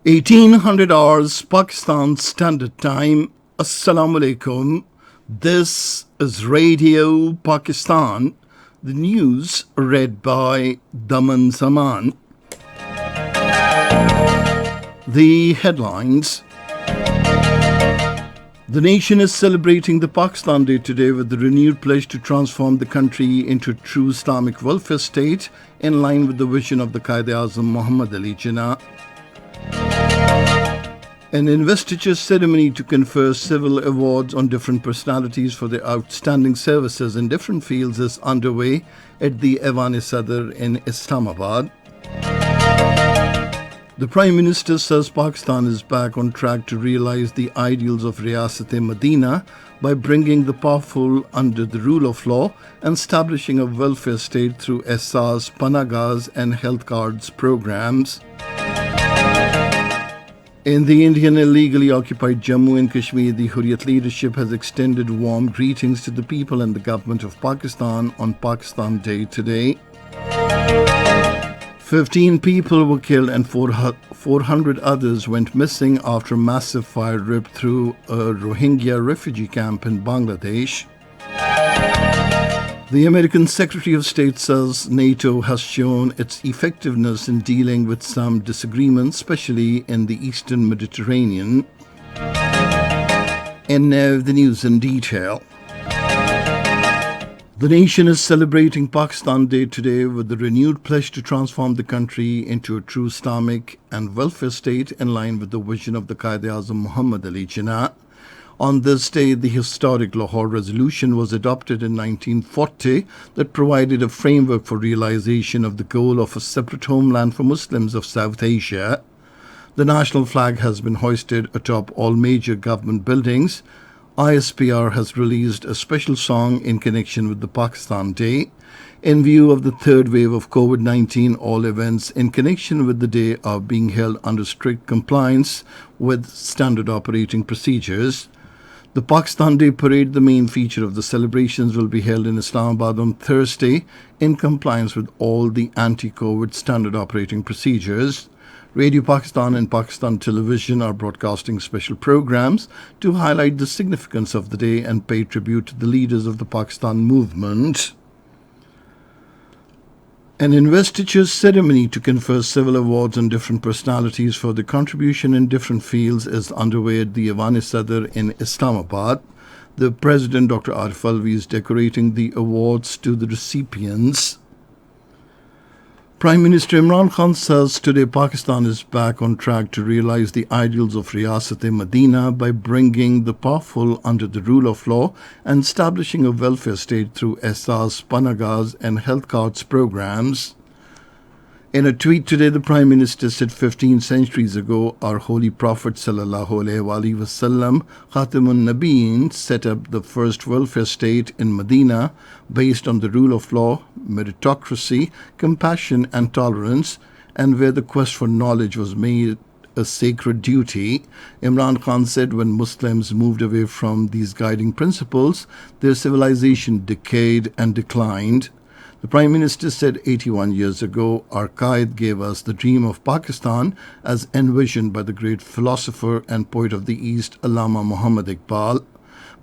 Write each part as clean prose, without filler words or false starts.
1800 hours Pakistan Standard Time. Assalamu alaikum. This is Radio Pakistan. The news read by Daman Zaman. The headlines. The nation is celebrating the Pakistan Day today with the renewed pledge to transform the country into a true Islamic welfare state in line with the vision of the Quaid-e-Azam Muhammad Ali Jinnah. An investiture ceremony to confer civil awards on different personalities for their outstanding services in different fields is underway at the Awan-e-Sadr in Islamabad. The Prime Minister says Pakistan is back on track to realize the ideals of Riyasat-e-Medina by bringing the powerful under the rule of law and establishing a welfare state through SRs, Panagas and health cards programs. In the Indian illegally occupied Jammu and Kashmir, the Hurriyat leadership has extended warm greetings to the people and the government of Pakistan on Pakistan Day today. 15 people were killed and 400 others went missing after a massive fire ripped through a Rohingya refugee camp in Bangladesh. The American Secretary of State says NATO has shown its effectiveness in dealing with some disagreements, especially in the Eastern Mediterranean. And now the news in detail. The nation is celebrating Pakistan Day today with the renewed pledge to transform the country into a true Islamic and welfare state in line with the vision of the Quaid-e-Azam Muhammad Ali Jinnah. On this day, the historic Lahore Resolution was adopted in 1940 that provided a framework for realization of the goal of a separate homeland for Muslims of South Asia. The national flag has been hoisted atop all major government buildings. ISPR has released a special song in connection with the Pakistan Day. In view of the third wave of COVID-19, all events in connection with the day are being held under strict compliance with standard operating procedures. The Pakistan Day Parade, the main feature of the celebrations, will be held in Islamabad on Thursday in compliance with all the anti-COVID standard operating procedures. Radio Pakistan and Pakistan Television are broadcasting special programs to highlight the significance of the day and pay tribute to the leaders of the Pakistan movement. An investiture ceremony to confer civil awards on different personalities for their contribution in different fields is underway at the Awan-e-Sadr in Islamabad. The President, Dr. Arif Alvi, is decorating the awards to the recipients. Prime Minister Imran Khan says today Pakistan is back on track to realize the ideals of Riyasat-e-Medina by bringing the powerful under the rule of law and establishing a welfare state through SRs, Panagas and health cards programs. In a tweet today, the Prime Minister said 15 centuries ago, our Holy Prophet sallallahu alaihi wasallam, Khatamun Nabiyyin, set up the first welfare state in Medina based on the rule of law, meritocracy, compassion and tolerance, and where the quest for knowledge was made a sacred duty. Imran Khan said when Muslims moved away from these guiding principles, their civilization decayed and declined. The Prime Minister said 81 years ago, our Qaid gave us the dream of Pakistan as envisioned by the great philosopher and poet of the East, Allama Muhammad Iqbal.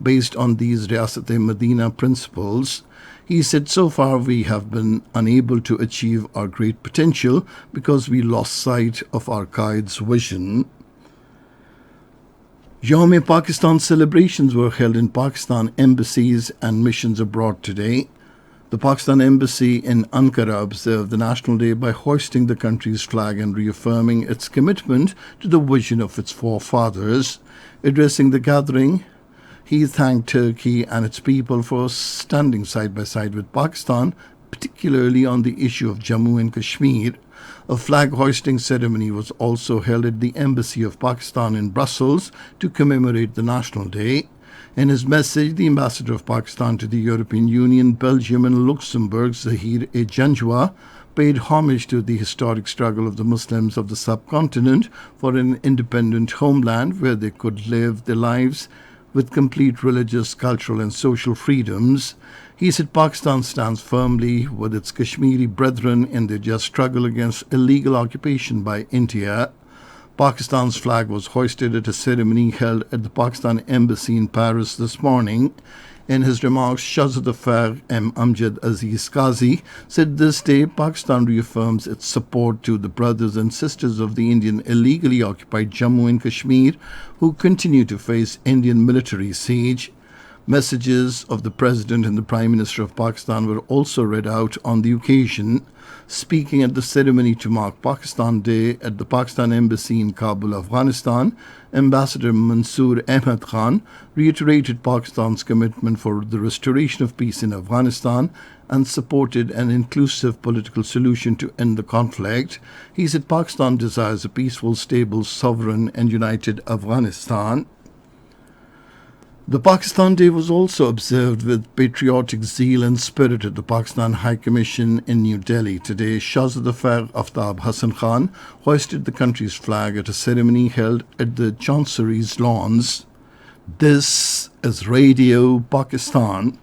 Based on these Riyasat-e-Medina principles, he said, so far we have been unable to achieve our great potential because we lost sight of our Qaid's vision. Yawm-e-Pakistan celebrations were held in Pakistan embassies and missions abroad today. The Pakistan Embassy in Ankara observed the National Day by hoisting the country's flag and reaffirming its commitment to the vision of its forefathers. Addressing the gathering, he thanked Turkey and its people for standing side by side with Pakistan, particularly on the issue of Jammu and Kashmir. A flag hoisting ceremony was also held at the Embassy of Pakistan in Brussels to commemorate the National Day. In his message, the ambassador of Pakistan to the European Union, Belgium and Luxembourg, Zahir-e-Janjua, paid homage to the historic struggle of the Muslims of the subcontinent for an independent homeland where they could live their lives with complete religious, cultural and social freedoms. He said Pakistan stands firmly with its Kashmiri brethren in their just struggle against illegal occupation by India. Pakistan's flag was hoisted at a ceremony held at the Pakistan Embassy in Paris this morning. In his remarks, Shahzad M. Amjad Aziz Qazi said this day Pakistan reaffirms its support to the brothers and sisters of the Indian illegally occupied Jammu and Kashmir who continue to face Indian military siege. Messages of the President and the Prime Minister of Pakistan were also read out on the occasion. Speaking at the ceremony to mark Pakistan Day at the Pakistan Embassy in Kabul, Afghanistan, Ambassador Mansoor Ahmed Khan reiterated Pakistan's commitment for the restoration of peace in Afghanistan and supported an inclusive political solution to end the conflict. He said Pakistan desires a peaceful, stable, sovereign and united Afghanistan. The Pakistan Day was also observed with patriotic zeal and spirit at the Pakistan High Commission in New Delhi. Today, Shahzad Aftab Hassan Khan hoisted the country's flag at a ceremony held at the Chancery's lawns. This is Radio Pakistan.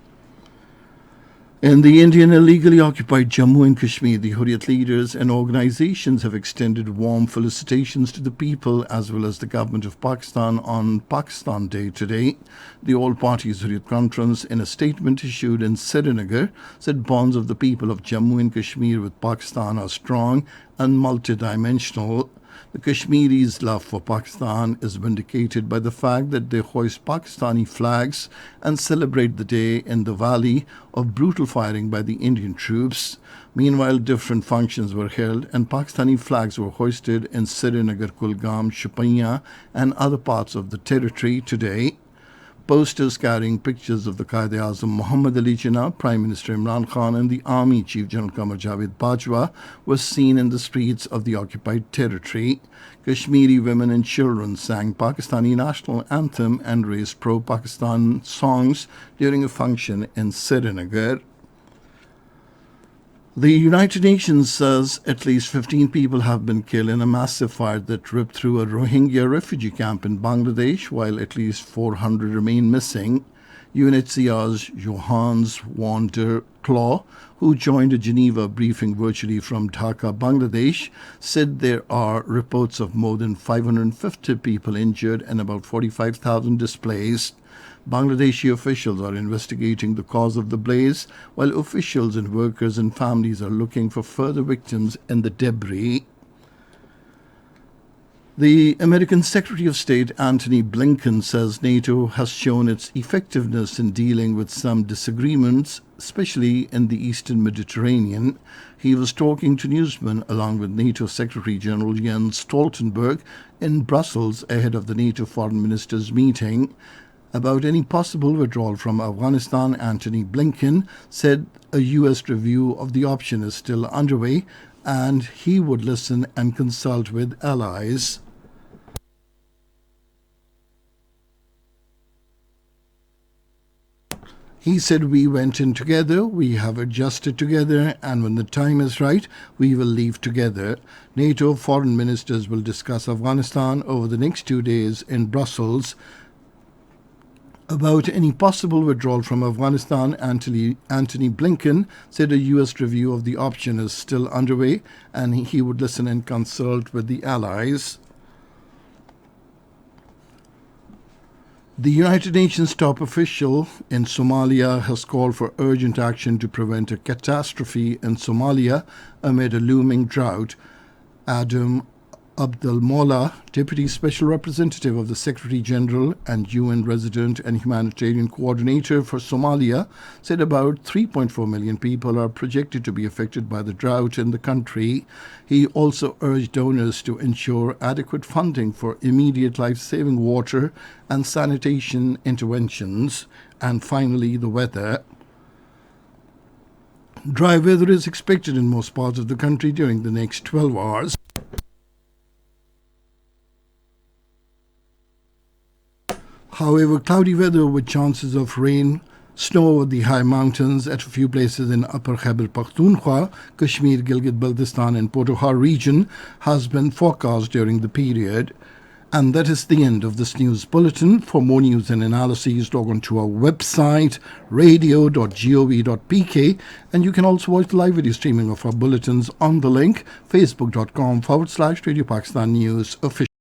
In the Indian illegally occupied Jammu and Kashmir, the Hurriyat leaders and organizations have extended warm felicitations to the people as well as the government of Pakistan on Pakistan Day today. The All Parties Hurriyat Conference, in a statement issued in Srinagar, said bonds of the people of Jammu and Kashmir with Pakistan are strong and multidimensional. The Kashmiris' love for Pakistan is vindicated by the fact that they hoist Pakistani flags and celebrate the day in the valley of brutal firing by the Indian troops. Meanwhile, different functions were held and Pakistani flags were hoisted in Srinagar, Kulgam, Shoppiyan and other parts of the territory today. Posters carrying pictures of the Quaid-e-Azam Muhammad Ali Jinnah, Prime Minister Imran Khan and the Army Chief General Qamar Javed Bajwa were seen in the streets of the occupied territory. Kashmiri women and children sang Pakistani national anthem and raised pro-Pakistan songs during a function in Srinagar. The United Nations says at least 15 people have been killed in a massive fire that ripped through a Rohingya refugee camp in Bangladesh, while at least 400 remain missing. UNHCR's Johannes van der Klaauw, who joined a Geneva briefing virtually from Dhaka, Bangladesh, said there are reports of more than 550 people injured and about 45,000 displaced. Bangladeshi officials are investigating the cause of the blaze, while officials and workers and families are looking for further victims in the debris. The American Secretary of State Antony Blinken says NATO has shown its effectiveness in dealing with some disagreements, especially in the Eastern Mediterranean. He was talking to newsmen along with NATO Secretary General Jens Stoltenberg in Brussels ahead of the NATO foreign ministers' meeting. About any possible withdrawal from Afghanistan, Antony Blinken said a U.S. review of the option is still underway and he would listen and consult with allies. He said, "We went in together, we have adjusted together, and when the time is right, we will leave together." NATO foreign ministers will discuss Afghanistan over the next 2 days in Brussels. About any possible withdrawal from Afghanistan, Antony Blinken said a U.S. review of the option is still underway and he would listen and consult with the allies. The United Nations top official in Somalia has called for urgent action to prevent a catastrophe in Somalia amid a looming drought. Adam Abdelmola, Deputy Special Representative of the Secretary General and UN Resident and Humanitarian Coordinator for Somalia, said about 3.4 million people are projected to be affected by the drought in the country. He also urged donors to ensure adequate funding for immediate life-saving water and sanitation interventions. And finally, the weather. Dry weather is expected in most parts of the country during the next 12 hours. However, cloudy weather with chances of rain, snow over the high mountains at a few places in Upper Khyber Pakhtunkhwa, Kashmir, Gilgit-Baltistan and Pothohar region has been forecast during the period. And that is the end of this news bulletin. For more news and analyses, log on to our website, radio.gov.pk, and you can also watch the live video streaming of our bulletins on the link facebook.com/Radio Pakistan News Official.